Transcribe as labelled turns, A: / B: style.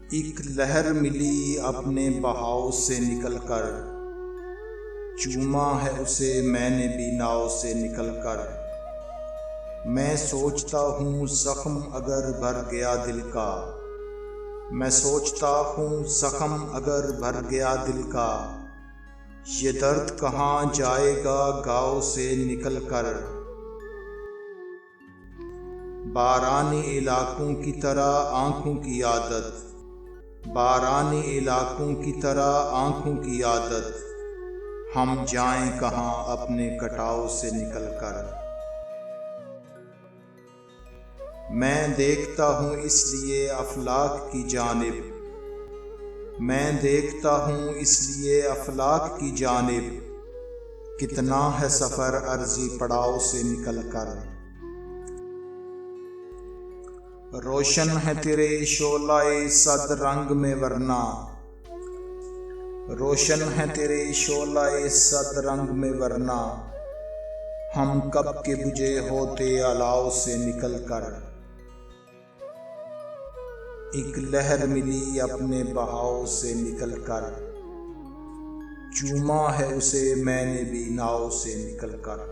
A: एक लहर मिली अपने बहाव से निकलकर, चूमा है उसे मैंने भी नाव से निकलकर। मैं सोचता हूँ जख्म अगर भर गया दिल का, मैं सोचता हूँ जख्म अगर भर गया दिल का, ये दर्द कहाँ जाएगा गाँव से निकलकर। बारानी इलाकों की तरह आँखों की आदत, बारानी इलाकों की तरह आँखों की आदत, हम जाएं कहाँ अपने कटाव से निकलकर। मैं देखता हूँ इसलिए अफलाक की जानिब, मैं देखता हूँ इसलिए अफलाक की जानिब, कितना है सफ़र अर्जी पड़ाव से निकलकर। रोशन है तेरे शोलाए सद रंग में वरना, रोशन है तेरे शोलाए सद रंग में वरना, हम कब के बुझे होते अलाव से निकलकर। एक लहर मिली अपने बहाव से निकलकर, चूमा है उसे मैंने भी नाव से निकलकर।